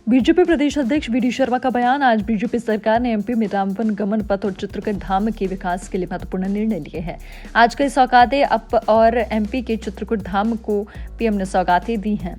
BJP प्रदेश अध्यक्ष we D Sharma का बयान। आज बीजेपी सरकार ने एमपी में राम वन गमन पथ और चित्रकूट धाम के विकास के लिए महत्वपूर्ण निर्णय लिए हैं। आज कई सौगातें अप और एमपी के चित्रकूट धाम को पीएम ने सौगातें दी हैं।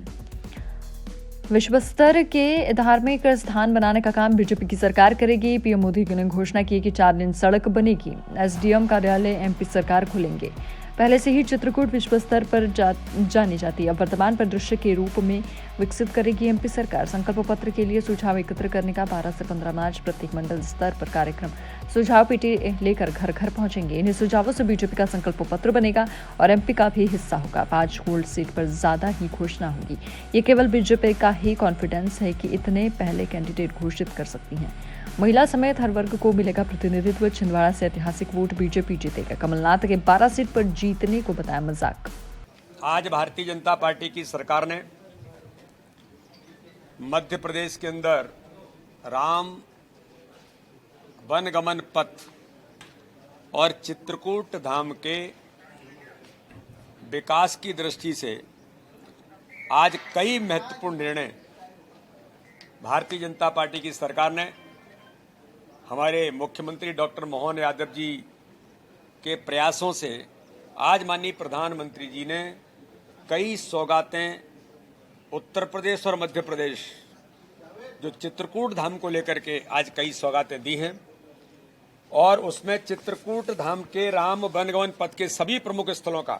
विश्व स्तर के धार्मिक स्थान बनाने का काम बीजेपी की सरकार करेगी। पीएम मोदी ने घोषणा की कि 4 लेन सड़क बनेगी। एसडीएम कार्यालय एमपी सरकार खोलेंगे। पहले से ही चित्रकूट विश्व स्तर पर जानी जाती है। अब वर्तमान परिदृश्य के रूप में विकसित करेगी एमपी सरकार। संकल्प पत्र के लिए सुझाव एकत्र करने का 12 से 15 मार्च प्रत्येक मंडल स्तर पर कार्यक्रम। सुझाव पेटी लेकर घर घर पहुंचेंगे। इन्हीं सुझावों से बीजेपी का संकल्प पत्र बनेगा और एमपी का भी हिस्सा होगा। 5 होल्ड सीट पर ज्यादा ही घोषणा होगी। ये केवल बीजेपी का ही कॉन्फिडेंस है कि इतने पहले कैंडिडेट घोषित कर सकती हैं। महिला समेत हर वर्ग को मिलेगा प्रतिनिधित्व। छिंदवाड़ा से ऐतिहासिक वोट बीजेपी जीतेगा। कमलनाथ के 12 सीट पर जीतने को बताया मजाक। आज भारतीय जनता पार्टी की सरकार ने मध्य प्रदेश के अंदर राम वन गमन पथ और चित्रकूट धाम के विकास की दृष्टि से आज कई महत्वपूर्ण निर्णय भारतीय जनता पार्टी की सरकार ने हमारे मुख्यमंत्री डॉक्टर मोहन यादव जी के प्रयासों से आज माननीय प्रधानमंत्री जी ने कई सौगातें उत्तर प्रदेश और मध्य प्रदेश जो चित्रकूट धाम को लेकर के आज कई सौगातें दी हैं और उसमें चित्रकूट धाम के राम वनगमन पथ के सभी प्रमुख स्थलों का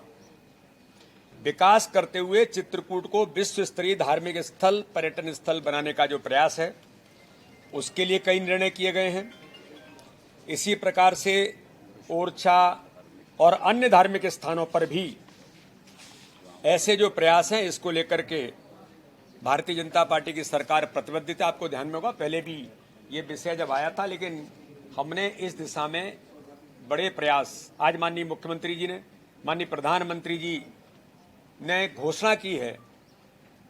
विकास करते हुए चित्रकूट को विश्व स्तरीय धार्मिक स्थल पर्यटन स्थल बनाने का जो प्रयास है उसके लिए कई निर्णय किए गए हैं। इसी प्रकार से ओरछा और अन्य धार्मिक स्थानों पर भी ऐसे जो प्रयास हैं इसको लेकर के भारतीय जनता पार्टी की सरकार प्रतिबद्ध है। आपको ध्यान में होगा पहले भी ये विषय जब आया था, लेकिन हमने इस दिशा में बड़े प्रयास आज माननीय मुख्यमंत्री जी ने माननीय प्रधानमंत्री जी ने घोषणा की है।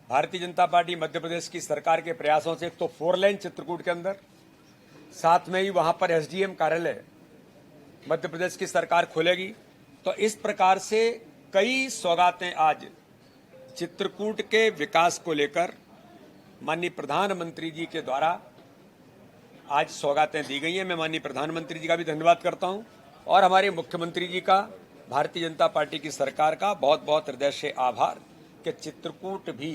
भारतीय जनता पार्टी मध्य प्रदेश की सरकार के प्रयासों से एक तो 4 लेन चित्रकूट के अंदर, साथ में ही वहां पर एसडीएम कार्यालय मध्य प्रदेश की सरकार खोलेगी। तो इस प्रकार से कई सौगातें आज चित्रकूट के विकास को लेकर माननीय प्रधानमंत्री जी के द्वारा आज सौगातें दी गई हैं। मैं माननीय प्रधानमंत्री जी का भी धन्यवाद करता हूं और हमारे मुख्यमंत्री जी का, भारतीय जनता पार्टी की सरकार का बहुत बहुत हृदय से आभार कि चित्रकूट भी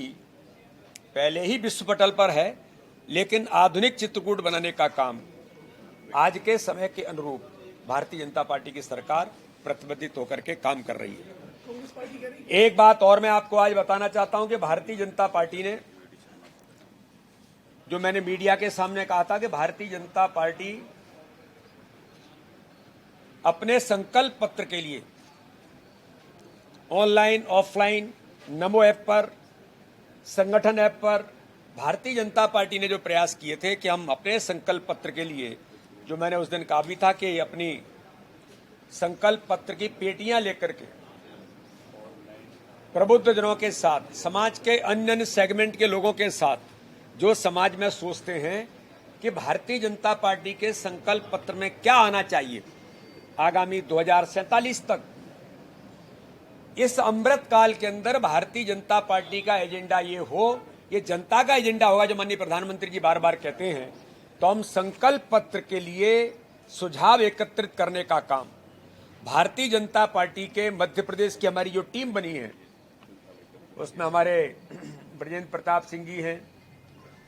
पहले ही विश्व पटल पर है, लेकिन आधुनिक चित्रकूट बनाने का काम आज के समय के अनुरूप भारतीय जनता पार्टी की सरकार प्रतिबद्ध होकर के काम कर रही है। एक बात और मैं आपको आज बताना चाहता हूं कि भारतीय जनता पार्टी ने, जो मैंने मीडिया के सामने कहा था कि भारतीय जनता पार्टी अपने संकल्प पत्र के लिए ऑनलाइन ऑफलाइन नमो ऐप पर, संगठन ऐप पर भारतीय जनता पार्टी ने जो प्रयास किए थे कि हम अपने संकल्प पत्र के लिए, जो मैंने उस दिन कहा भी था कि अपनी संकल्प पत्र की पेटियां लेकर के प्रबुद्धजनों के साथ, समाज के अन्य सेगमेंट के लोगों के साथ, जो समाज में सोचते हैं कि भारतीय जनता पार्टी के संकल्प पत्र में क्या आना चाहिए आगामी 2047 तक, इस अमृत काल के अंदर भारतीय जनता पार्टी का एजेंडा ये हो, ये जनता का एजेंडा होगा, जो माननीय प्रधानमंत्री जी बार बार कहते हैं। तो हम संकल्प पत्र के लिए सुझाव एकत्रित करने का काम भारतीय जनता पार्टी के मध्य प्रदेश की हमारी जो टीम बनी है उसमें हमारे ब्रजेंद्र प्रताप सिंह जी हैं,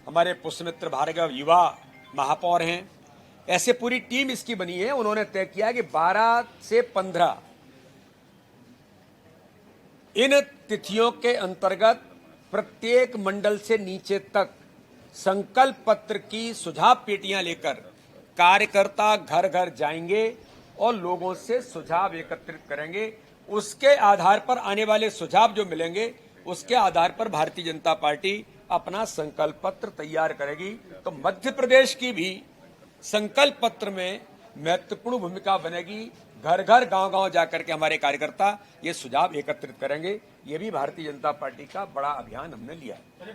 हमारे पुष्पमित्र भार्गव युवा महापौर हैं, ऐसे पूरी टीम इसकी बनी है। उन्होंने तय किया कि 12 से 15 इन तिथियों के अंतर्गत प्रत्येक मंडल से नीचे तक संकल्प पत्र की सुझाव पेटियां लेकर कार्यकर्ता घर घर जाएंगे और लोगों से सुझाव एकत्रित करेंगे। उसके आधार पर आने वाले सुझाव जो मिलेंगे उसके आधार पर भारतीय जनता पार्टी अपना संकल्प पत्र तैयार करेगी। तो मध्य प्रदेश की भी संकल्प पत्र में महत्वपूर्ण भूमिका बनेगी। घर घर गांव गांव जाकर के हमारे कार्यकर्ता ये सुझाव एकत्रित करेंगे। ये भी भारतीय जनता पार्टी का बड़ा अभियान हमने लिया है।